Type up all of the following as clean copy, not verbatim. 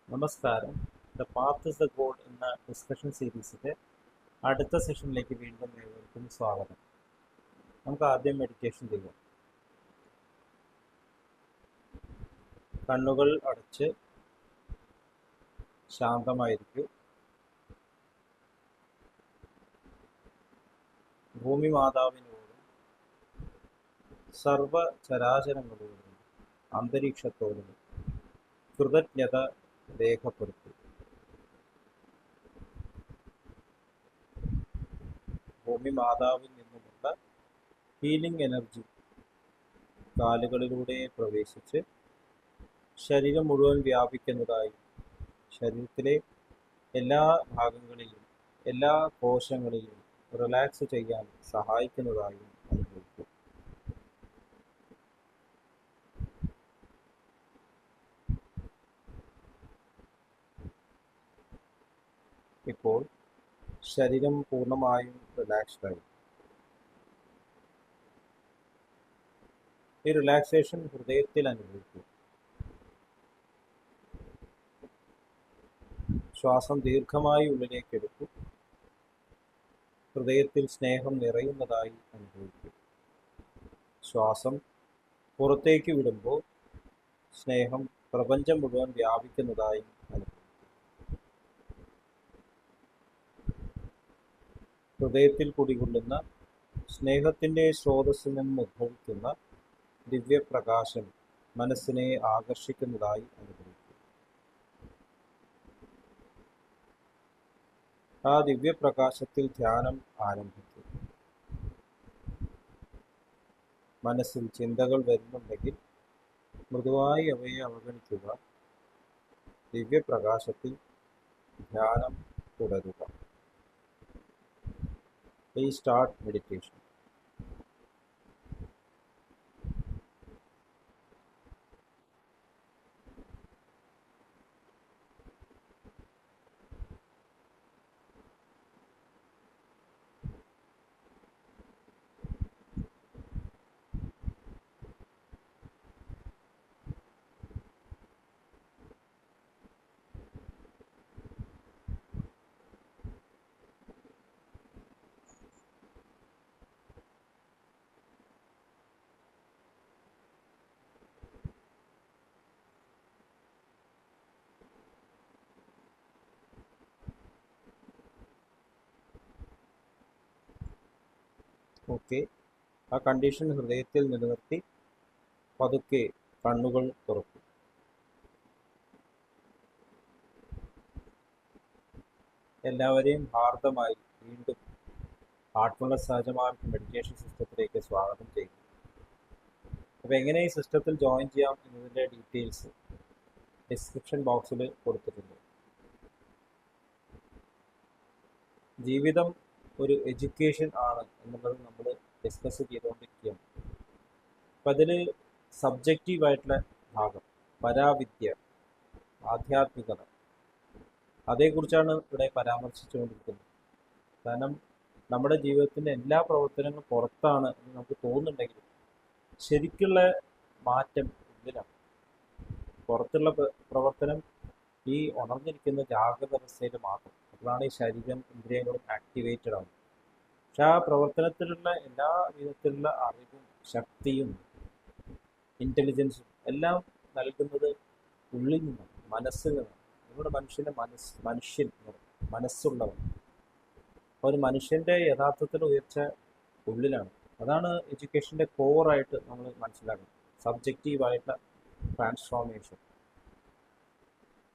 നമസ്കാരം. The path is the goal എന്ന discussion സീരീസിലെ അടുത്ത സെഷനിലേക്ക് വീണ്ടും ഏവർക്കും സ്വാഗതം. നമുക്ക് ആദ്യം മെഡിറ്റേഷൻ ചെയ്യാം. കണ്ണുകൾ അടച്ച് ശാന്തമായിരിക്കും. ഭൂമി മാതാവിനോടും സർവ ചരാചരങ്ങളോടും അന്തരീക്ഷത്തോടും കൃതജ്ഞത രേഖപ്പെടുത്തി. ഭൂമി മാതാവിൽ നിന്നുമുള്ള ഹീലിംഗ് എനർജി കാലുകളിലൂടെ പ്രവേശിച്ച് ശരീരം മുഴുവൻ വ്യാപിക്കുന്നതായും ശരീരത്തിലെ എല്ലാ ഭാഗങ്ങളെയും എല്ലാ കോശങ്ങളെയും റിലാക്സ് ചെയ്യാൻ സഹായിക്കുന്നതായും അനുഭവിക്കും. ഇപ്പോൾ ശരീരം പൂർണ്ണമായും റിലാക്സ്ഡായി. ഈ റിലാക്സേഷൻ ഹൃദയത്തിൽ അനുഭവിക്കും. ശ്വാസം ദീർഘമായി ഉള്ളിലേക്ക് എടുക്കും. ഹൃദയത്തിൽ സ്നേഹം നിറയുന്നതായി അനുഭവിക്കും. ശ്വാസം പുറത്തേക്ക് വിടുമ്പോൾ സ്നേഹം പ്രപഞ്ചം മുഴുവൻ വ്യാപിക്കുന്നതായി അനുഭവിക്കും. ഹൃദയത്തിൽ കുടികൊള്ളുന്ന സ്നേഹത്തിൻ്റെ സ്രോതസ്സിൽ നിന്നും ഉദ്ഭവിക്കുന്ന ദിവ്യപ്രകാശം മനസ്സിനെ ആകർഷിക്കുന്നതായി അനുഭവിക്കും. ആ ദിവ്യപ്രകാശത്തിൽ ധ്യാനം ആരംഭിക്കും. മനസ്സിൽ ചിന്തകൾ വരുന്നുണ്ടെങ്കിൽ മൃദുവായി അവയെ അവഗണിക്കുക. ദിവ്യപ്രകാശത്തിൽ ധ്യാനം തുടരുക. Please start meditation. ഓക്കെ, ആ കണ്ടീഷൻ ഹൃദയത്തിൽ നിലനിർത്തി പതുക്കെ കണ്ണുകൾ തുറക്കും. എല്ലാവരെയും ഹാർദമായി വീണ്ടും ഹാർട്ട്ഫുൾനെസ് സഹജമാർഗം മെഡിറ്റേഷൻ സിസ്റ്റത്തിലേക്ക് സ്വാഗതം ചെയ്യുന്നു. അപ്പോൾ എങ്ങനെ ഈ സിസ്റ്റത്തിൽ ജോയിൻ ചെയ്യാം എന്നതിൻ്റെ ഡീറ്റെയിൽസ് ഡിസ്ക്രിപ്ഷൻ ബോക്സിൽ കൊടുത്തിട്ടുണ്ട്. ജീവിതം ഒരു എഡ്യൂക്കേഷൻ ആണ് എന്നുള്ളത് നമ്മൾ ഡിസ്കസ് ചെയ്തുകൊണ്ടിരിക്കുകയാണ്. അപ്പം അതിൽ സബ്ജക്റ്റീവായിട്ടുള്ള ഭാഗം പരാവിദ്യ, ആധ്യാത്മികത, അതേക്കുറിച്ചാണ് ഇവിടെ പരാമർശിച്ചുകൊണ്ടിരിക്കുന്നത്. കാരണം നമ്മുടെ ജീവിതത്തിൻ്റെ എല്ലാ പ്രവർത്തനങ്ങളും പുറത്താണ് എന്ന് നമുക്ക് തോന്നുന്നുണ്ടെങ്കിലും ശരിക്കുള്ള മാറ്റം ഇതിലാണ്. പുറത്തുള്ള പ്രവർത്തനം ഈ ഉണർന്നിരിക്കുന്ന ജാഗ്രത അവസ്ഥയിൽ മാത്രം. അപ്പോഴാണ് ഈ ശരീരം ഇന്ദ്രിയങ്ങളും ആക്ടിവേറ്റഡ് ആവുന്നത്. പക്ഷെ ആ പ്രവർത്തനത്തിലുള്ള എല്ലാ വിധത്തിലുള്ള അറിവും ശക്തിയും ഇൻ്റലിജൻസും എല്ലാം നൽകുന്നത് ഉള്ളിൽ നിന്നാണ്, മനസ്സിൽ നിന്നാണ്. നമ്മുടെ മനുഷ്യൻ്റെ മനുഷ്യൻ മനസ്സുള്ളവൻ. ഒരു മനുഷ്യൻ്റെ യഥാർത്ഥത്തിൽ ഉയർച്ച ഉള്ളിലാണ്. അതാണ് എഡ്യൂക്കേഷൻ്റെ കോറായിട്ട് നമ്മൾ മനസ്സിലാക്കുന്നത്, സബ്ജക്റ്റീവായിട്ടുള്ള ട്രാൻസ്ഫോർമേഷൻ.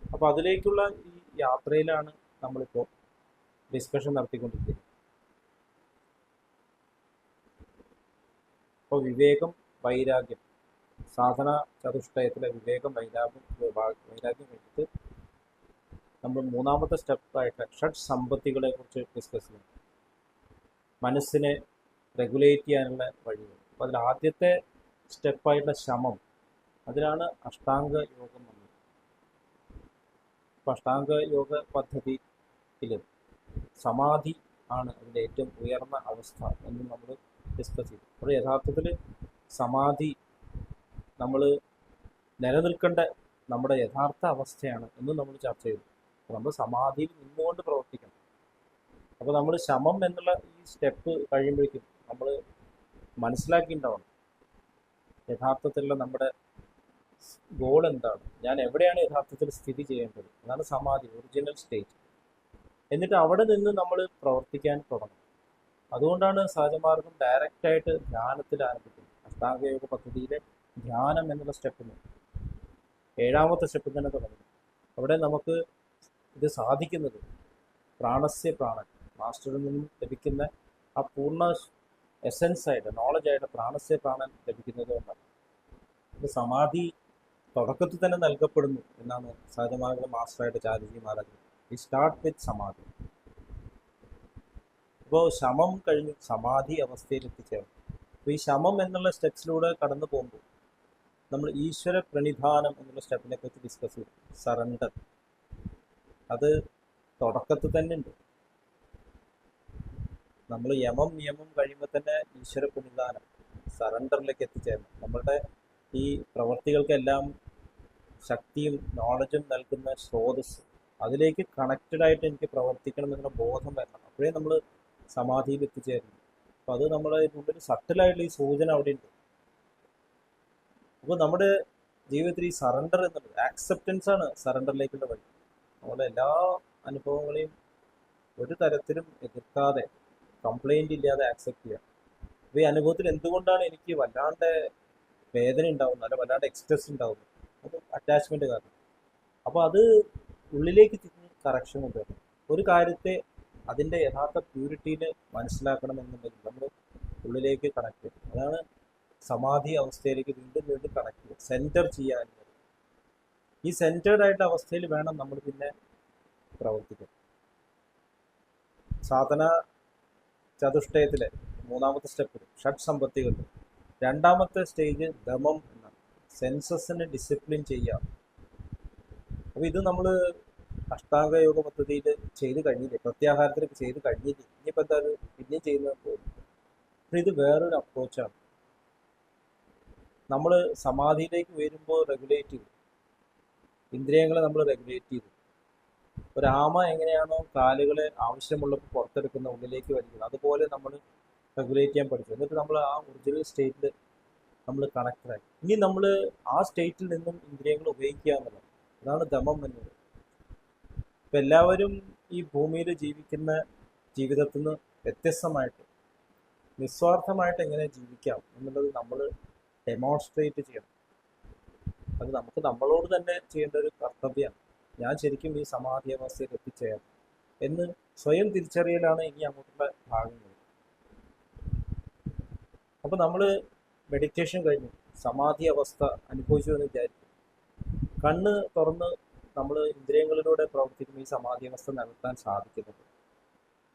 അപ്പോൾ അതിലേക്കുള്ള ഈ യാത്രയിലാണ് നമ്മളിപ്പോൾ ഡിസ്കഷൻ നടത്തിക്കൊണ്ടിരിക്കുന്നത്. അപ്പോൾ വിവേകം, വൈരാഗ്യം, സാധന ചതുഷ്ടയത്തിലെ വിവേകം, വൈരാഗ്യം എടുത്ത് നമ്മൾ മൂന്നാമത്തെ സ്റ്റെപ്പായിട്ട് ഷഡ് സമ്പത്തികളെ കുറിച്ച് ഡിസ്കസ് ചെയ്യും. മനസ്സിനെ റെഗുലേറ്റ് ചെയ്യാനുള്ള വഴികൾ. അപ്പോൾ അതിൽ ആദ്യത്തെ സ്റ്റെപ്പായിട്ടുള്ള ശമം, അതിലാണ് അഷ്ടാംഗ യോഗം വന്നത്. അപ്പോൾ അഷ്ടാംഗ യോഗ പദ്ധതിയിൽ സമാധി ആണ് അതിൻ്റെ ഏറ്റവും ഉയർന്ന അവസ്ഥ എന്ന് നമ്മൾ ഡിസ്കസ് ചെയ്തു. അപ്പോൾ യഥാർത്ഥത്തിൽ സമാധി നമ്മൾ നിലനിൽക്കേണ്ട നമ്മുടെ യഥാർത്ഥ അവസ്ഥയാണ് എന്നും നമ്മൾ ചർച്ച ചെയ്തു. അപ്പോൾ നമ്മൾ സമാധിയിൽ നിന്നുകൊണ്ട് പ്രവർത്തിക്കണം. അപ്പോൾ നമ്മൾ ശമം എന്നുള്ള ഈ സ്റ്റെപ്പ് കഴിയുമ്പോഴേക്കും നമ്മൾ മനസ്സിലാക്കിയിട്ടുണ്ടാവണം യഥാർത്ഥത്തിലുള്ള നമ്മുടെ ഗോൾ എന്താണ്, ഞാൻ എവിടെയാണ് യഥാർത്ഥത്തിൽ സ്ഥിതി ചെയ്യേണ്ടത്. അതാണ് സമാധി, ഒറിജിനൽ സ്റ്റേറ്റ്. എന്നിട്ട് അവിടെ നിന്ന് നമ്മൾ പ്രവർത്തിക്കാൻ തുടങ്ങും. അതുകൊണ്ടാണ് സഹജമാർഗം ഡയറക്റ്റായിട്ട് ധ്യാനത്തിൽ ആരംഭിക്കുന്നത്. അഷ്ടാംഗയോഗ പദ്ധതിയിലെ ധ്യാനം എന്നുള്ള സ്റ്റെപ്പിൽ നിന്ന് 7ാമത്തെ സ്റ്റെപ്പിൽ തന്നെ തുടങ്ങുന്നു. അവിടെ നമുക്ക് ഇത് സാധിക്കുന്നത് പ്രാണസ്യ പ്രാണൻ, മാസ്റ്ററിൽ നിന്നും ലഭിക്കുന്ന ആ പൂർണ്ണ എസെൻസ് ആയിട്ട്, നോളജായിട്ട് പ്രാണസ്യ പ്രാണൻ ലഭിക്കുന്നത് കൊണ്ടാണ്. ഇത് സമാധി തുടക്കത്തിൽ തന്നെ നൽകപ്പെടുന്നു എന്നാണ് സഹജമാർഗ മാസ്റ്ററായിട്ട് ചാരുജി മഹാരാജ്. വി സ്റ്റാർട്ട് വിത്ത് സമാധി. ഇപ്പോൾ ശമം കഴിഞ്ഞ് സമാധി അവസ്ഥയിൽ എത്തിച്ചേർന്നു. അപ്പോൾ ഈ ശമം എന്നുള്ള സ്റ്റെപ്സിലൂടെ കടന്നു പോകുമ്പോൾ നമ്മൾ ഈശ്വര പ്രണിധാനം എന്നുള്ള സ്റ്റെപ്പിനെ കുറിച്ച് ഡിസ്കസ് ചെയ്തു. സറണ്ടർ, അത് തുടക്കത്തിൽ തന്നെ ഉണ്ട്. നമ്മൾ യമം നിയമം കഴിയുമ്പോൾ തന്നെ ഈശ്വര പ്രണിധാനം, സറണ്ടറിലേക്ക് എത്തിച്ചേർന്നു. നമ്മളുടെ ഈ പ്രവർത്തികൾക്കെല്ലാം ശക്തിയും നോളജും നൽകുന്ന സ്രോതസ്, അതിലേക്ക് കണക്റ്റഡ് ആയിട്ട് എനിക്ക് പ്രവർത്തിക്കണം എന്നുള്ള ബോധം വരണം. അപ്പോഴേ നമ്മൾ സമാധിയിൽ എത്തിച്ചേരുന്നു. അപ്പോൾ അത് നമ്മുടെ ഉള്ളിൽ സട്ടിലായിട്ടുള്ള ഈ സൂചന അവിടെ ഉണ്ട്. അപ്പോൾ നമ്മുടെ ജീവിതത്തിൽ ഈ സറണ്ടർ എന്നുള്ളത് ആക്സെപ്റ്റൻസ് ആണ് സറണ്ടറിലേക്കുള്ള വഴി. നമ്മുടെ എല്ലാ അനുഭവങ്ങളെയും ഒരു തരത്തിലും എതിർക്കാതെ, കംപ്ലൈൻറ്റ് ഇല്ലാതെ ആക്സെപ്റ്റ് ചെയ്യുക. അപ്പോൾ ഈ അനുഭവത്തിൽ എന്തുകൊണ്ടാണ് എനിക്ക് വല്ലാണ്ട് വേദന ഉണ്ടാവുന്നത്, അല്ല വല്ലാണ്ട് എക്സ്ട്രെസ് ഉണ്ടാവുന്നത്, അത് അറ്റാച്ച്മെൻറ്റ് കാരണം. അപ്പോൾ അത് ഉള്ളിലേക്ക് തിരിഞ്ഞ് കറക്ഷൻ കൊണ്ടുവരണം. ഒരു കാര്യത്തെ അതിൻ്റെ യഥാർത്ഥ പ്യൂരിറ്റിയിൽ മനസ്സിലാക്കണമെന്നുണ്ടെങ്കിൽ നമ്മൾ ഉള്ളിലേക്ക് കണക്ട് ചെയ്യും. അതാണ് സമാധി അവസ്ഥയിലേക്ക് വീണ്ടും വീണ്ടും കണക്ട് ചെയ്യുക, സെൻറ്റർ ചെയ്യാൻ. ഈ സെൻറ്റേർഡ് ആയിട്ടുള്ള അവസ്ഥയിൽ വേണം നമ്മൾ പിന്നെ പ്രവർത്തിക്കാൻ. സാധന ചതുഷ്ടയത്തിലെ 3ാമത്തെ സ്റ്റെപ്പിൽ ഷഡ് സമ്പത്തികളുണ്ട്. 2ാമത്തെ സ്റ്റേജ് ദമം എന്നാണ്, സെൻസസിനെ ഡിസിപ്ലിൻ ചെയ്യുക. അപ്പോൾ ഇത് നമ്മൾ അഷ്ടാംഗ യോഗ പദ്ധതിയിൽ ചെയ്ത് കഴിഞ്ഞില്ലേ, പ്രത്യാഹാരത്തിലൊക്കെ ചെയ്ത് കഴിഞ്ഞില്ലേ, ഇനിയിപ്പോൾ എന്താ പിന്നെയും ചെയ്യുന്നത് പോകും. അപ്പോൾ ഇത് വേറൊരു അപ്രോച്ചാണ്. നമ്മൾ സമാധിയിലേക്ക് വരുമ്പോൾ റെഗുലേറ്റ് ചെയ്തു, ഇന്ദ്രിയങ്ങളെ നമ്മൾ റെഗുലേറ്റ് ചെയ്തു. ഒരു ആമ എങ്ങനെയാണോ കാലുകളെ ആവശ്യമുള്ളപ്പോൾ പുറത്തെടുക്കുന്ന, ഉള്ളിലേക്ക് വലിക്കുന്നത്, അതുപോലെ നമ്മൾ റെഗുലേറ്റ് ചെയ്യാൻ പഠിച്ചു. എന്നിട്ട് നമ്മൾ ആ ഒറിജിനൽ സ്റ്റേറ്റിൽ നമ്മൾ കണക്റ്റഡായി. ഇനി നമ്മൾ ആ സ്റ്റേറ്റിൽ നിന്നും ഇന്ദ്രിയങ്ങൾ ഉപയോഗിക്കുക എന്നുള്ളത്, അതാണ് ദമം എന്നത്. ഇപ്പം എല്ലാവരും ഈ ഭൂമിയിൽ ജീവിക്കുന്ന ജീവിതത്തിൽ നിന്ന് വ്യത്യസ്തമായിട്ട് നിസ്വാർത്ഥമായിട്ട് എങ്ങനെ ജീവിക്കാം എന്നുള്ളത് നമ്മൾ ഡെമോൺസ്ട്രേറ്റ് ചെയ്യണം. അത് നമുക്ക് നമ്മളോട് തന്നെ ചെയ്യേണ്ട ഒരു കർത്തവ്യമാണ്. ഞാൻ ശരിക്കും ഈ സമാധി അവസ്ഥയിൽ എത്തിച്ചേരാം എന്ന് സ്വയം തിരിച്ചറിയലാണ് ഇനി അങ്ങോട്ടുള്ള ഭാഗങ്ങൾ. അപ്പോൾ നമ്മൾ മെഡിറ്റേഷൻ കഴിഞ്ഞു, സമാധി അവസ്ഥ അനുഭവിച്ചു എന്ന് വിചാരിക്കും. കണ്ണ് തുറന്ന് നമ്മൾ ഇന്ദ്രിയങ്ങളിലൂടെ പ്രവർത്തിക്കുമ്പോൾ ഈ സമാധി അവസ്ഥ നടത്താൻ സാധിക്കുന്നുണ്ട്.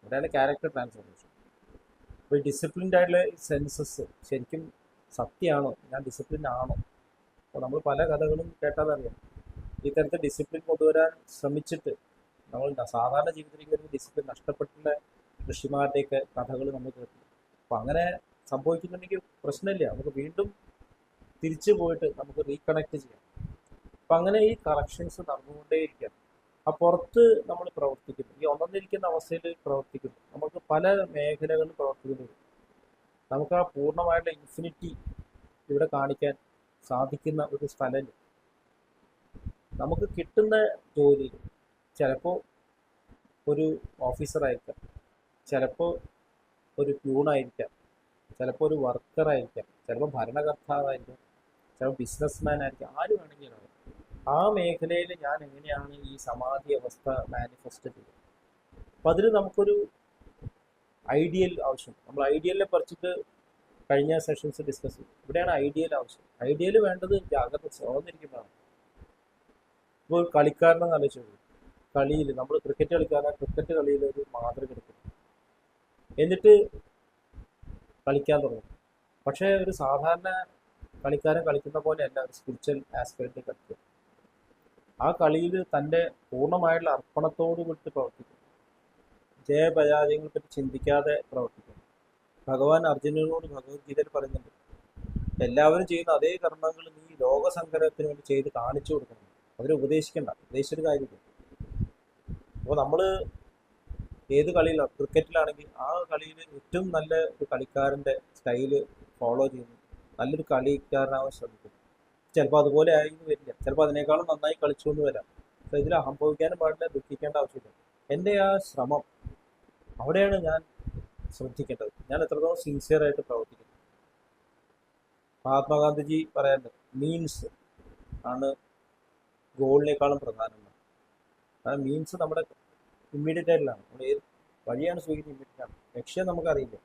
അവിടെയാണ് ക്യാരക്ടർ ട്രാൻസ്ഫോർമേഷൻ. അപ്പോൾ ഈ ഡിസിപ്ലിൻഡ് ആയിട്ടുള്ള സെൻസസ് ശരിക്കും സത്യമാണോ, ഞാൻ ഡിസിപ്ലിൻ ആണോ? അപ്പോൾ നമ്മൾ പല കഥകളും കേട്ടാലറിയാം. ഈ തരത്തിൽ ഡിസിപ്ലിൻ കൊണ്ടുവരാൻ ശ്രമിച്ചിട്ട് നമ്മൾ സാധാരണ ജീവിതത്തിലേക്ക് ഒരു ഡിസിപ്ലിൻ നഷ്ടപ്പെട്ടുള്ള ഋഷിമാരുടെയൊക്കെ കഥകൾ നമ്മൾ കേട്ടു. അപ്പോൾ അങ്ങനെ സംഭവിക്കുന്നുണ്ടെങ്കിൽ പ്രശ്നമില്ല, നമുക്ക് വീണ്ടും തിരിച്ചു പോയിട്ട് നമുക്ക് റീകണക്ട് ചെയ്യാം. അപ്പം അങ്ങനെ ഈ കറക്ഷൻസ് നടന്നുകൊണ്ടേയിരിക്കാം. ആ പുറത്ത് നമ്മൾ പ്രവർത്തിക്കുന്നു, ഈ ഉണർന്നിരിക്കുന്ന അവസ്ഥയിൽ പ്രവർത്തിക്കുന്നു, നമുക്ക് പല മേഖലകളിൽ പ്രവർത്തിക്കുന്നത്. നമുക്ക് ആ പൂർണ്ണമായിട്ടുള്ള ഇൻഫിനിറ്റി ഇവിടെ കാണിക്കാൻ സാധിക്കുന്ന ഒരു സ്ഥലം. നമുക്ക് കിട്ടുന്ന ജോലി ചിലപ്പോൾ ഒരു ഓഫീസറായിരിക്കാം, ചിലപ്പോൾ ഒരു പ്യൂണായിരിക്കാം, ചിലപ്പോൾ ഒരു വർക്കറായിരിക്കാം, ചിലപ്പോൾ ഭരണകർത്താവായിരിക്കാം, ചിലപ്പോൾ ബിസിനസ്മാൻ ആയിരിക്കാം, ആര് വേണമെങ്കിലും. ആ മേഖലയിൽ ഞാൻ എങ്ങനെയാണ് ഈ സമാധി അവസ്ഥ മാനിഫെസ്റ്റ് ചെയ്യുന്നത്. അപ്പം അതിൽ നമുക്കൊരു ഐഡിയൽ ആവശ്യം. നമ്മൾ ഐഡിയലിനെ പറിച്ചിട്ട് കഴിഞ്ഞ സെഷൻസ് ഡിസ്കസ് ചെയ്തു. ഇവിടെയാണ് ഐഡിയൽ ആവശ്യം. ഐഡിയൽ വേണ്ടത് ജാഗ്രത തുറന്നിരിക്കുമ്പോഴാണ്. ഇപ്പോൾ ഒരു കളിക്കാരനെ ആലോചിച്ചു, കളിയിൽ നമ്മൾ ക്രിക്കറ്റ് കളിക്കാരൻ ക്രിക്കറ്റ് കളിയിൽ ഒരു മാതൃക എടുക്കും, എന്നിട്ട് കളിക്കാൻ തുടങ്ങും. പക്ഷേ ഒരു സാധാരണ കളിക്കാരൻ കളിക്കുന്ന പോലെയല്ല ഒരു സ്പിരിച്വൽ ആസ്പെക്റ്റിൽ കളിക്കുക. ആ കളിയിൽ തൻ്റെ പൂർണ്ണമായിട്ടുള്ള അർപ്പണത്തോട് കൂടി പ്രവർത്തിക്കും, ജയപരാജയങ്ങളെ പറ്റി ചിന്തിക്കാതെ പ്രവർത്തിക്കും. ഭഗവാൻ അർജുനനോട് ഭഗവത്ഗീതയിൽ പറയുന്നുണ്ട്, എല്ലാവരും ചെയ്യുന്ന അതേ കർമ്മങ്ങൾ നീ ലോകസങ്കരത്തിന് വേണ്ടി ചെയ്ത് കാണിച്ചു കൊടുക്കണം. അവരെ ഉപദേശിക്കേണ്ട, ഉപദേശിച്ചൊരു കാര്യമില്ല. അപ്പോൾ നമ്മൾ ഏത് കളിയിലാണ്, ക്രിക്കറ്റിലാണെങ്കിൽ ആ കളിയിൽ ഏറ്റവും നല്ല ഒരു കളിക്കാരൻ്റെ സ്റ്റൈല് ഫോളോ ചെയ്യുന്നു, നല്ലൊരു കളിക്കാരനാവാൻ ശ്രമിക്കും. ചിലപ്പോൾ അതുപോലെ ആയിരുന്നു വരില്ല, ചിലപ്പോൾ അതിനേക്കാളും നന്നായി കളിച്ചു എന്ന് വരാം. അപ്പോൾ ഇതിൽ അഹംഭവിക്കാനും പാടില്ല, ദുഃഖിക്കേണ്ട ആവശ്യമില്ല. എൻ്റെ ആ ശ്രമം, അവിടെയാണ് ഞാൻ ശ്രദ്ധിക്കേണ്ടത്. ഞാൻ എത്രത്തോളം സിൻസിയറായിട്ട് പ്രവർത്തിക്കുന്നു. മഹാത്മാഗാന്ധിജി പറയാറുണ്ട്, മീൻസ് ആണ് ഗോളിനേക്കാളും പ്രധാനം. കാരണം മീൻസ് നമ്മുടെ ഇമ്മീഡിയറ്റ് ആയിട്ടുള്ളതാണ്, നമ്മൾ ഏത് വഴിയാണ് സ്വീകരിക്കുന്നത് ഇമ്മീഡിയറ്റ് ആണ്. ലക്ഷ്യം നമുക്കറിയില്ല.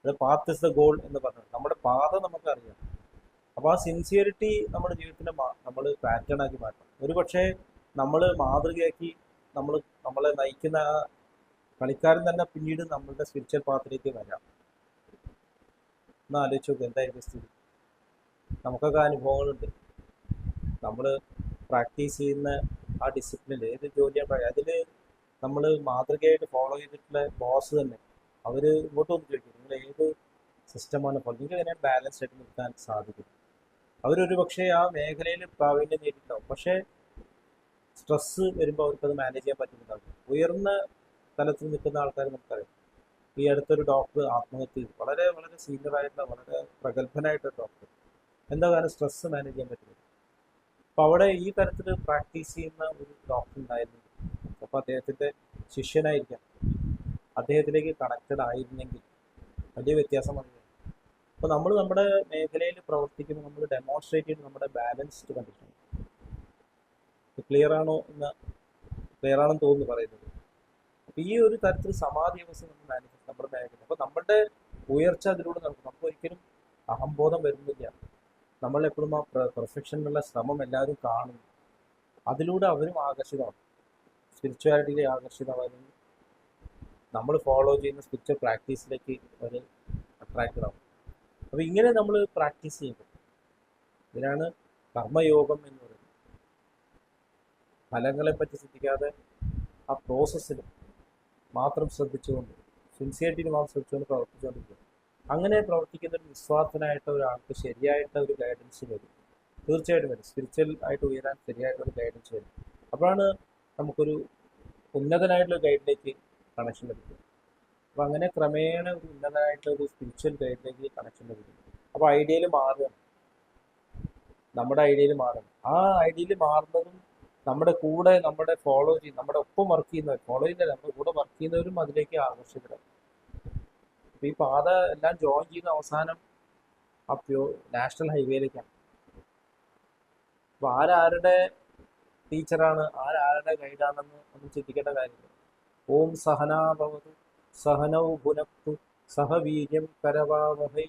അത് പാത്ത് ഇസ് ദ ഗോൾ എന്ന് പറഞ്ഞത്, നമ്മുടെ പാത നമുക്കറിയാം. അപ്പോൾ ആ സിൻസിയറിറ്റി നമ്മുടെ ജീവിതത്തിനെ നമ്മൾ പാറ്റേൺ ആക്കി മാറ്റണം. ഒരു പക്ഷേ നമ്മൾ മാതൃകയാക്കി നമ്മളെ നയിക്കുന്ന ആ കളിക്കാരൻ തന്നെ പിന്നീട് നമ്മളുടെ സ്പിരിച്വൽ പാത്തിലേക്ക് വരാം. ഒന്ന് ആലോചിച്ച് നോക്കുക, എന്തായിരിക്കും സ്ഥിതി. നമുക്കൊക്കെ അനുഭവങ്ങളുണ്ട്. നമ്മൾ പ്രാക്ടീസ് ചെയ്യുന്ന ആ ഡിസിപ്ലിനിൽ ഏത് ജോലിയാണ് അതിൽ നമ്മൾ മാതൃകയായിട്ട് ഫോളോ ചെയ്തിട്ടുള്ള ബോസ് തന്നെ അവർ ഇങ്ങോട്ട് വന്ന് ചോദിക്കും, നിങ്ങൾ ഏത് സിസ്റ്റമാണ് ഫോളോ, നിങ്ങൾക്ക് എങ്ങനെയാണ് ബാലൻസ് ആയിട്ട് നിൽക്കാൻ സാധിക്കും. അവരൊരു പക്ഷേ ആ മേഖലയിൽ പ്രാവീണ്യം നേടിയിട്ടുണ്ടാവും, പക്ഷേ സ്ട്രെസ്സ് വരുമ്പോൾ അവർക്കത് മാനേജ് ചെയ്യാൻ പറ്റുന്നുണ്ടാവും. ഉയർന്ന തലത്തിൽ നിൽക്കുന്ന ആൾക്കാർ നമുക്കറിയാം. ഈ അടുത്തൊരു ഡോക്ടർ ആത്മഹത്യ ചെയ്തു, വളരെ വളരെ സീനിയറായിട്ടുള്ള വളരെ പ്രഗത്ഭനായിട്ടൊരു ഡോക്ടർ. എന്താ കാരണം, സ്ട്രെസ്സ് മാനേജ് ചെയ്യാൻ പറ്റുന്നത്. അപ്പോൾ അവിടെ ഈ തരത്തിൽ പ്രാക്ടീസ് ചെയ്യുന്ന ഒരു ഡോക്ടർ ഉണ്ടായിരുന്നു. അപ്പോൾ അദ്ദേഹത്തിൻ്റെ ശിഷ്യനായിരിക്കാം, അദ്ദേഹത്തിലേക്ക് കണക്റ്റഡ് ആയിരുന്നെങ്കിൽ വലിയ വ്യത്യാസം വന്നു. അപ്പോൾ നമ്മൾ നമ്മുടെ മേഖലയിൽ പ്രവർത്തിക്കുമ്പോൾ നമ്മൾ ഡെമോൺസ്ട്രേറ്റ് ചെയ്ത് നമ്മുടെ ബാലൻസ്ഡ് കണ്ടീഷൻ. ക്ലിയർ ആണെന്ന് തോന്നുന്നു പറയുന്നത്. അപ്പോൾ ഈ ഒരു തരത്തിൽ സമാധി അവസ്ഥ നമ്മൾ മാനേജ് നമ്മുടെ മേഖല. അപ്പോൾ നമ്മുടെ ഉയർച്ച അതിലൂടെ നടക്കും. നമുക്ക് ഒരിക്കലും അഹംബോധം വരുന്നില്ല. നമ്മളെപ്പോഴും ആ പെർഫെക്ഷനുള്ള ശ്രമം എല്ലാവരും കാണുന്നു. അതിലൂടെ അവരും ആകർഷിതമാണ്, സ്പിരിച്വാലിറ്റിയിലെ ആകർഷിതമായിരുന്നു. നമ്മൾ ഫോളോ ചെയ്യുന്ന സ്പിരിച്വൽ പ്രാക്ടീസിലേക്ക് അവർ അട്രാക്റ്റഡ് ആവും. അപ്പോൾ ഇങ്ങനെ നമ്മൾ പ്രാക്ടീസ് ചെയ്യുമ്പോൾ ഇതിനാണ് കർമ്മയോഗം എന്ന് പറയുന്നത്. ഫലങ്ങളെപ്പറ്റി ചിന്തിക്കാതെ ആ പ്രോസസ്സിൽ മാത്രം ശ്രദ്ധിച്ചുകൊണ്ട്, സിൻസിയറിറ്റിയിൽ മാത്രം ശ്രദ്ധിച്ചുകൊണ്ട് പ്രവർത്തിച്ചുകൊണ്ടിരിക്കുക. അങ്ങനെ പ്രവർത്തിക്കുന്ന ഒരു നിസ്വാർത്ഥനായിട്ട ഒരാൾക്ക് ശരിയായിട്ട് ഒരു ഗൈഡൻസ് വരും. തീർച്ചയായിട്ടും വരും. സ്പിരിച്വൽ ആയിട്ട് ഉയരാൻ ശരിയായിട്ടൊരു ഗൈഡൻസ് വരും. അപ്പോഴാണ് നമുക്കൊരു ഉന്നതനായിട്ടുള്ള ഗൈഡിലേക്ക് കണക്ഷൻ ലഭിക്കും. അപ്പോൾ അങ്ങനെ ക്രമേണ ഒരു ഉന്നതനായിട്ടുള്ള ഒരു സ്പിരിച്വൽ ഗൈഡിലേക്ക് കണക്ഷൻ ലഭിക്കും. അപ്പോൾ ഐഡിയയിൽ മാറുകയാണ്, നമ്മുടെ ഐഡിയയിൽ മാറുകയാണ്. ആ ഐഡിയയിൽ മാറുന്നതും നമ്മുടെ കൂടെ നമ്മുടെ ഫോളോ ചെയ്യും, നമ്മുടെ ഒപ്പം വർക്ക് ചെയ്യുന്നവർ, ഫോളോ ചെയ്യുന്നില്ല, നമ്മുടെ കൂടെ വർക്ക് ചെയ്യുന്നവരും അതിലേക്ക് ആകർഷിക്കണം. അപ്പോൾ ഈ പാത എല്ലാം ജോയിൻ ചെയ്യുന്ന അവസാനം ആ നാഷണൽ ഹൈവേയിലേക്കാണ്. അപ്പോൾ ആരാരുടെ ടീച്ചറാണ്, ആരാരുടെ ഗൈഡാണെന്ന് ഒന്നും ചിന്തിക്കേണ്ട കാര്യമില്ല. ഓം സഹനാഭവതു സഹനൗ ഭുനക്തു സഹ വീര്യം കരവാവഹൈ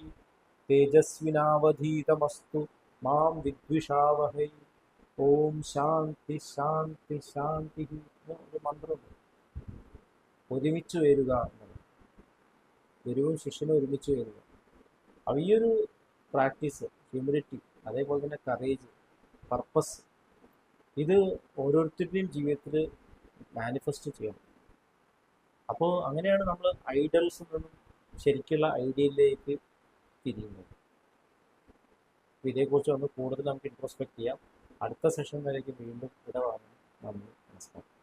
തേജസ്വിനാവധീതമസ്തു മാം വിദ്വിഷാവഹൈ. ഓം ശാന്തി ശാന്തി ശാന്തി ഒരു മന്ത്രമുണ്ട്. ഒരുമിച്ച് വരിക എന്നത്, ഗുരുവും ശിഷ്യനും ഒരുമിച്ച് വരിക. അപ്പോൾ ഈ ഒരു പ്രാക്ടീസ്, ഹ്യൂമിലിറ്റി, അതേപോലെ തന്നെ കറേജ്, പർപ്പസ്, ഇത് ഓരോരുത്തരുടെയും ജീവിതത്തിൽ മാനിഫെസ്റ്റ് ചെയ്യണം. അപ്പോൾ അങ്ങനെയാണ് നമ്മൾ ഐഡൽസിൽ നിന്നും ശരിക്കുള്ള ഐഡിയയിലേക്ക് തിരിയുന്നത്. അപ്പോൾ ഇതേക്കുറിച്ച് കൂടുതൽ നമുക്ക് ഇൻട്രോസ്പെക്ട് ചെയ്യാം. അടുത്ത സെഷൻ വരേക്ക് വീണ്ടും ഇടവാണ്. നന്ദി, നമസ്കാരം.